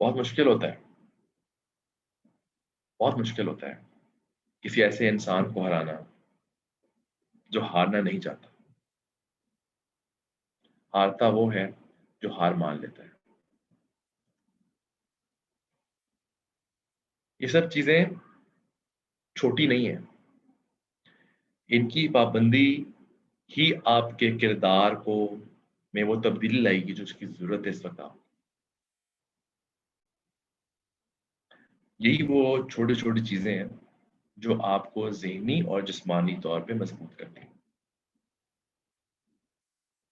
बहुत मुश्किल होता है, बहुत मुश्किल होता है किसी ऐसे इंसान को हराना जो हारना नहीं चाहता। हारता वो है जो हार मान लेता है। ये सब चीजें छोटी नहीं है, इनकी पाबंदी ही आपके किरदार को में वो तब्दीली लाएगी जो उसकी जरूरत है इस वक्त आपको। यही वो छोटी छोटी चीजें हैं जो आपको ज़हनी और जिस्मानी तौर पे मजबूत करती हैं।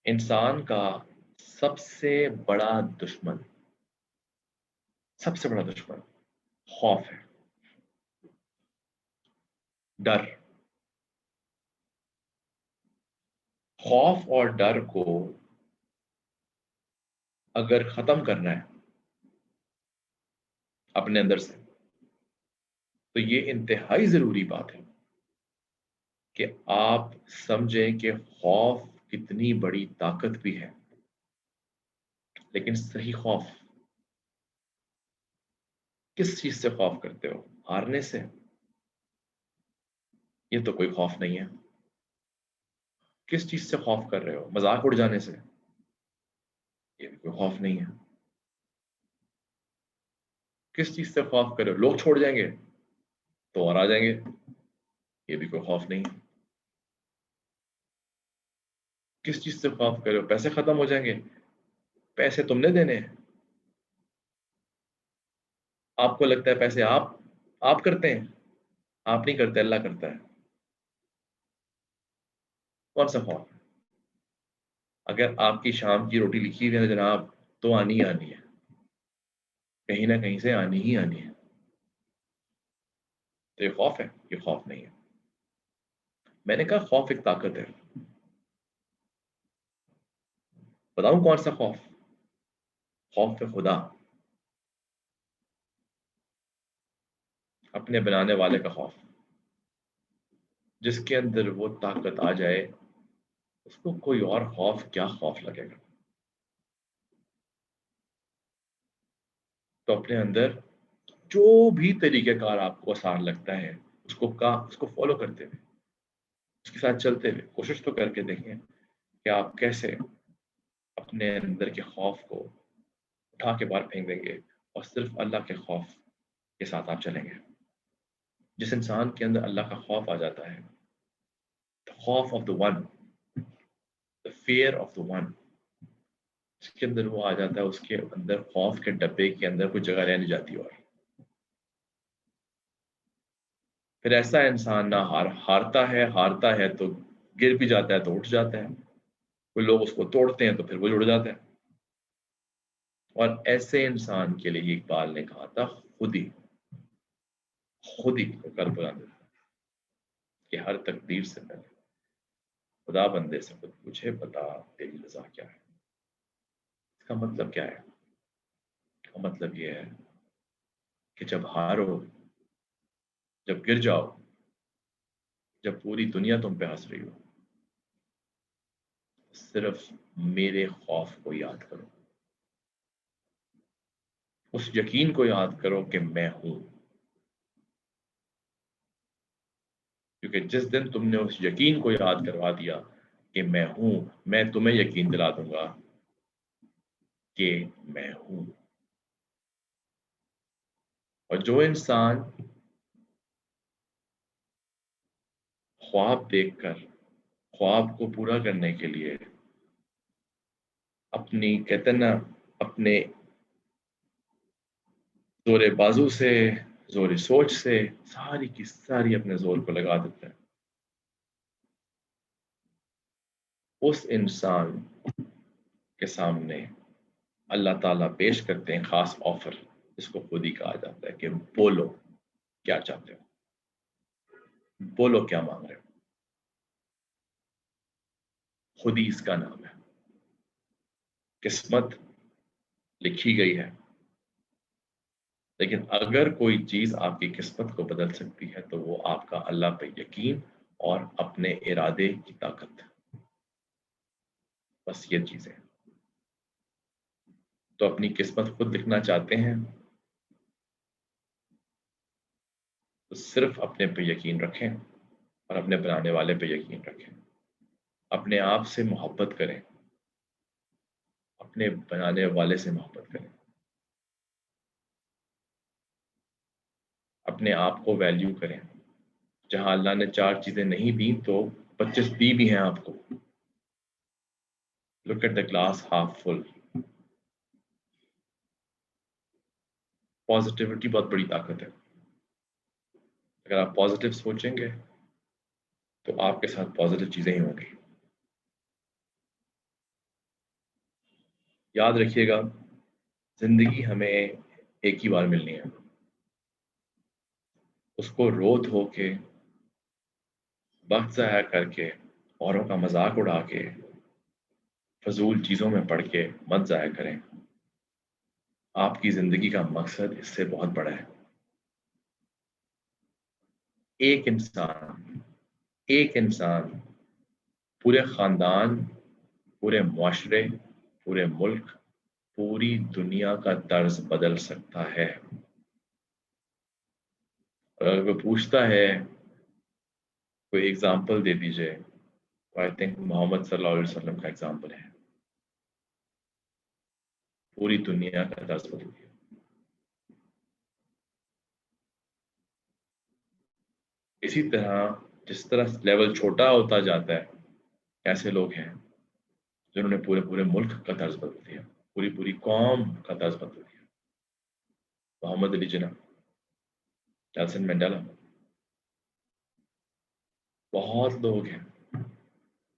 इंसान का सबसे बड़ा दुश्मन, सबसे बड़ा दुश्मन खौफ है, डर। खौफ और डर को अगर खत्म करना है अपने अंदर से, तो ये इंतहाई जरूरी बात है कि आप समझें कि खौफ कितनी बड़ी ताकत भी है। लेकिन सही खौफ, किस चीज से खौफ करते हो? हारने से? ये तो कोई खौफ नहीं है। किस चीज से खौफ कर रहे हो? मजाक उड़ जाने से? ये भी कोई खौफ नहीं है। किस चीज से खौफ कर रहे हो? लोग छोड़ जाएंगे तो और आ जाएंगे? ये भी कोई खौफ नहीं है। किस चीज से खौफ कर रहे हो? पैसे खत्म हो जाएंगे? पैसे तुमने देने हैं। आपको लगता है पैसे आप करते हैं? आप नहीं करते, अल्लाह करता है। कौन सा खौफ है? अगर आपकी शाम की रोटी लिखी हुई है जनाब, तो आनी ही आनी है, कहीं ना कहीं से आनी ही आनी है। तो ये खौफ है? ये खौफ नहीं है। मैंने कहा खौफ एक ताकत है। बताऊं कौन सा खौफ? खौफ है खुदा, अपने बनाने वाले का खौफ। जिसके अंदर वो ताकत आ जाए, उसको कोई और खौफ क्या खौफ लगेगा। तो अपने अंदर जो भी तरीकेकार आपको आसान लगता है, उसको फॉलो करते हुए, उसके साथ चलते हुए कोशिश तो करके देखें कि आप कैसे अपने अंदर के खौफ को उठा के बाहर फेंक देंगे और सिर्फ अल्लाह के खौफ के साथ आप चलेंगे। जिस इंसान के अंदर अल्लाह का खौफ आ जाता है, द खौफ of the one, the fear of the one, जिसके अंदर वो आ जाता है, उसके अंदर खौफ के डब्बे के अंदर कोई जगह रह नहीं जाती। और फिर ऐसा इंसान ना हारता है तो गिर भी जाता है तो उठ जाता है। कोई लोग उसको तोड़ते हैं तो फिर वो जुड़ जाता है। और ऐसे इंसान के लिए इकबाल ने कहा था, खुद ही को कर बुलंद कि हर तकदीर से पहले खुदा बंदे से खुद पूछे, बता तेरी रजा क्या है। इसका मतलब क्या है? इसका मतलब ये है कि जब हारो, जब गिर जाओ, जब पूरी दुनिया तुम पे हंस रही हो, सिर्फ मेरे खौफ को याद करो, उस यकीन को याद करो कि मैं हूं। क्योंकि जिस दिन तुमने उस यकीन को याद करवा दिया कि मैं हूं, मैं तुम्हें यकीन दिला दूंगा कि मैं हूं। और जो इंसान ख्वाब देखकर, ख्वाब को पूरा करने के लिए अपनी, कहते हैं ना, अपने जोरे बाजू से, जोरे सोच से सारी की सारी अपने जोर को लगा देता है, उस इंसान के सामने अल्लाह ताला पेश करते हैं खास ऑफर, जिसको खुद ही कहा जाता है कि बोलो क्या चाहते हो, बोलो क्या मांग रहे हो। खुद ही इसका नाम है। किस्मत लिखी गई है, लेकिन अगर कोई चीज आपकी किस्मत को बदल सकती है तो वो आपका अल्लाह पे यकीन और अपने इरादे की ताकत। बस ये चीजें। तो अपनी किस्मत खुद लिखना चाहते हैं तो सिर्फ अपने पे यकीन रखें और अपने बनाने वाले पे यकीन रखें। अपने आप से मोहब्बत करें, अपने बनाने वाले से मोहब्बत करें। अपने आप को वैल्यू करें। जहां अल्लाह ने 4 चीजें नहीं दी तो 25 दी भी हैं आपको। Look at the glass half full. Positivity बहुत बड़ी ताकत है। अगर आप पॉजिटिव सोचेंगे तो आपके साथ पॉजिटिव चीजें ही होंगी। याद रखिएगा, जिंदगी हमें एक ही बार मिलनी है। उसको रो धो के, वक्त ज़ाया करके, औरों का मजाक उड़ा के, फजूल चीजों में पड़ के मत ज़ाया करें। आपकी जिंदगी का मकसद इससे बहुत बड़ा है। एक इंसान, एक इंसान पूरे खानदान, पूरे मुआशरे, पूरे मुल्क, पूरी दुनिया का तर्ज बदल सकता है। और अगर कोई पूछता है कोई एग्जाम्पल दे दीजिए, तो आई थिंक मोहम्मद सल्लल्लाहु अलैहि वसल्लम का एग्जाम्पल है। पूरी दुनिया का तर्ज बदल दिया। इसी तरह जिस तरह लेवल छोटा होता जाता है, ऐसे लोग हैं जिन्होंने पूरे पूरे मुल्क का तर्ज बदल दिया, पूरी पूरी कौम का तर्ज बदल दिया। मोहम्मद अली जिन्ना, नेल्सन मंडेला, बहुत लोग हैं।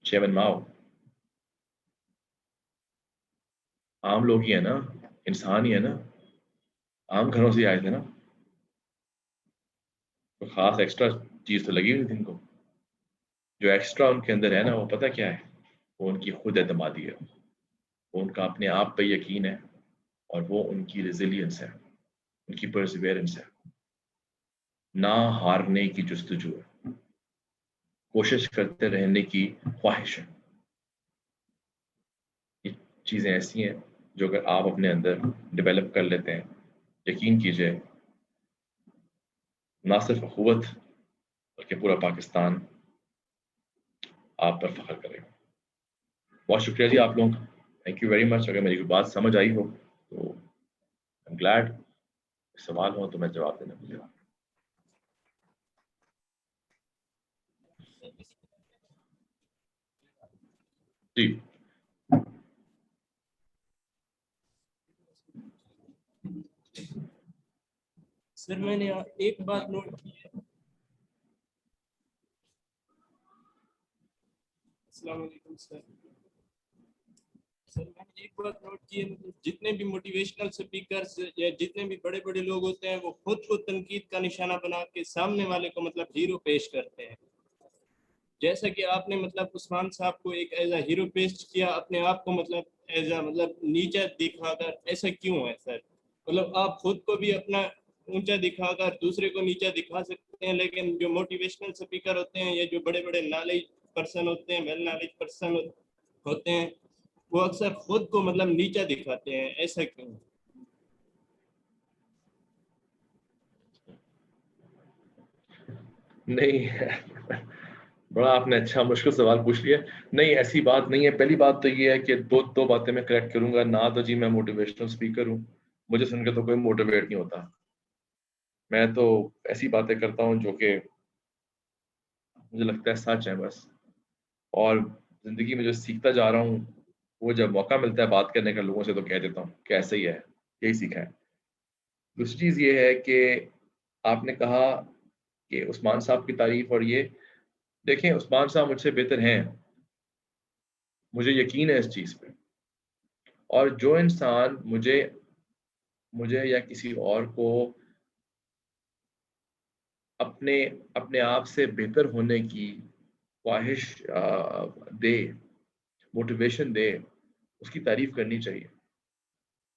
चेयरमैन माओ, आम लोग ही है ना, इंसान ही है ना, आम घरों से आए थे ना। तो खास एक्स्ट्रा चीज तो लगी हुई थी इनको। जो एक्स्ट्रा उनके अंदर है ना, वो पता क्या है? वो उनकी खुद एतमादी है, वो उनका अपने आप पे यकीन है, और वो उनकी रेजिलियंस है, उनकी परसिवेरेंस है, ना हारने की जुस्तजू है, कोशिश करते रहने की ख्वाहिश है। ये चीज़ें ऐसी हैं जो अगर आप अपने अंदर डेवलप कर लेते हैं, यकीन कीजिए, ना सिर्फ अखुवत बल्कि पूरा पाकिस्तान आप पर फख्र करेगा। बहुत शुक्रिया जी आप लोगों का। Thank you very much. अगर मेरी कोई बात समझ आई हो तो आई एम ग्लैड। सवाल हो तो मैं जवाब देने को तैयार हूं। जी। सर मैंने एक बात नोट की है। अस्सलाम वालेकुम सर। सर मैंने एक बात नोट की है, मतलब जितने भी मोटिवेशनल स्पीकर्स या जितने भी बड़े बड़े लोग होते हैं वो खुद को तनकीद का निशाना बना के सामने वाले को मतलब हीरो पेश करते हैं। जैसा कि आपने मतलब उस्मान साहब को एक एज अ हीरो पेश किया, अपने आप को मतलब एज अ मतलब नीचा दिखाकर, ऐसा क्यों है सर? मतलब आप खुद को भी अपना ऊंचा दिखाकर दूसरे को नीचा दिखा सकते हैं, लेकिन जो मोटिवेशनल स्पीकर होते हैं या जो बड़े बड़े नॉलेज पर्सन होते हैं, वेल नॉलेज पर्सन होते हैं, वो अक्सर खुद को मतलब नीचा दिखाते हैं, ऐसा क्यों? नहीं बड़ा आपने अच्छा मुश्किल सवाल पूछ लिया। नहीं, ऐसी बात नहीं है। पहली बात तो ये है कि दो दो बातें मैं करेक्ट करूंगा ना। तो जी मैं मोटिवेशनल स्पीकर हूँ, मुझे सुनकर तो कोई मोटिवेट नहीं होता। मैं तो ऐसी बातें करता हूँ जो कि मुझे लगता है सच है बस। और जिंदगी में जो सीखता जा रहा हूँ, वो जब मौका मिलता है बात करने का लोगों से तो कह देता हूँ कि ऐसा ही है, यही सीखा है। दूसरी चीज ये है कि आपने कहा कि उस्मान साहब की तारीफ, और ये देखें, उस्मान साहब मुझसे बेहतर हैं, मुझे यकीन है इस चीज पे। और जो इंसान मुझे मुझे या किसी और को अपने अपने आप से बेहतर होने की ख्वाहिश दे, मोटिवेशन दे, उसकी तारीफ करनी चाहिए।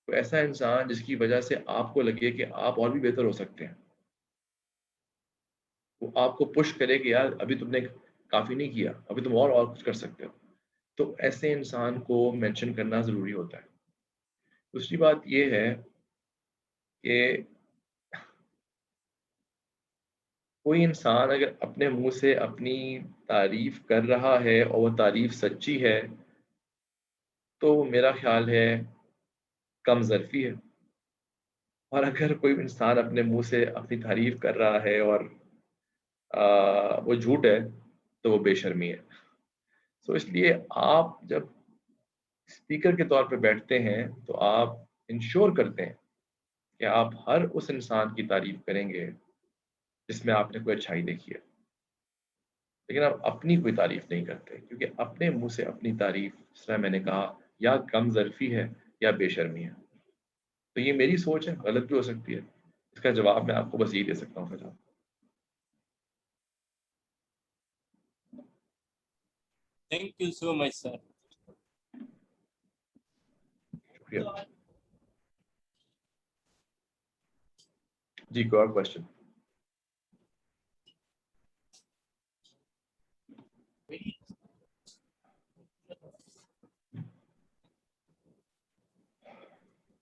तो ऐसा इंसान जिसकी वजह से आपको लगे कि आप और भी बेहतर हो सकते हैं, वो आपको पुश करे कि यार अभी तुमने काफ़ी नहीं किया, अभी तुम और कुछ कर सकते हो, तो ऐसे इंसान को मेंशन करना ज़रूरी होता है। दूसरी बात ये है कि कोई इंसान अगर अपने मुँह से अपनी तारीफ़ कर रहा है और वो तारीफ़ सच्ची है, तो मेरा ख़्याल है कम ज़र्फ़ी है। और अगर कोई इंसान अपने मुँह से अपनी तारीफ़ कर रहा है और वो झूठ है, तो वो बेशर्मी है। सो इसलिए आप जब स्पीकर के तौर पे बैठते हैं, तो आप इंश्योर करते हैं कि आप हर उस इंसान की तारीफ़ करेंगे, जिसमें आपने कोई अच्छाई देखी है। लेकिन आप अपनी कोई तारीफ़ नहीं करते, क्योंकि अपने मुँह से अपनी तारीफ़, जिस तरह मैंने कहा, या कमज़र्फ़ी है या बेशर्मी है। तो ये मेरी सोच है, गलत भी हो सकती है। इसका जवाब मैं आपको बस यही दे सकता हूँ फिलहाल। Thank you so much, sir. शुक्रिया। जी, कोई और क्वेश्चन?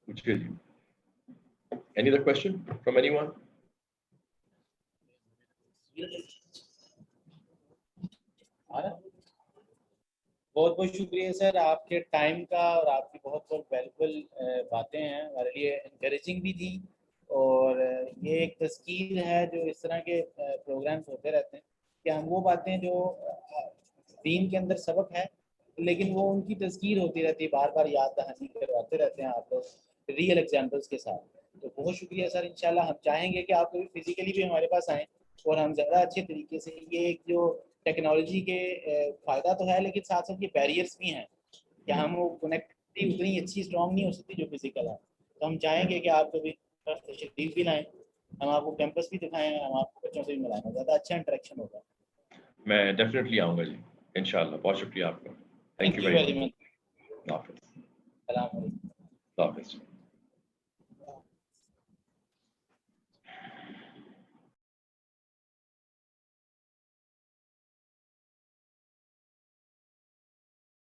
पूछिए जी। Any other question from anyone? बहुत बहुत शुक्रिया सर आपके टाइम का, और आपकी बहुत बहुत वैल्यूबल बातें हैं, हमारे लिए इंकरेजिंग भी थी। और ये एक तस्कीर है जो इस तरह के प्रोग्राम्स होते रहते हैं कि हम वो बातें जो दीन के अंदर सबक है, लेकिन वो उनकी तस्कीर होती रहती है, बार बार याद दहानी करवाते रहते हैं आप लोग रियल एग्जाम्पल्स के साथ। तो बहुत शुक्रिया सर। इंशाल्लाह हम चाहेंगे कि आप कभी फिजिकली भी हमारे पास आएँ और हम ज़्यादा अच्छे तरीके से, ये एक जो टेक्नोलॉजी के फ़ायदा तो है, लेकिन साथ साथ ये बैरियर्स भी हैं कि हम वो कनेक्टिविटी उतनी अच्छी स्ट्रॉन्ग नहीं हो सकती जो फिजिकल है। तो हम चाहेंगे कि आप कभी तशरीफ भी लाएँ, हम आपको कैंपस भी दिखाएँ, हम आपको बच्चों से भी मिलाएँ, ज़्यादा अच्छा इंटरेक्शन होगा। मैं डेफिनेटली आऊँगा जी, इंशाल्लाह। बहुत शुक्रिया आपका। Thank thank you you very very much. Much. अल्लाह हाफ़िज़। सलाम अलैकुम। अल्लाह हाफ़िज़।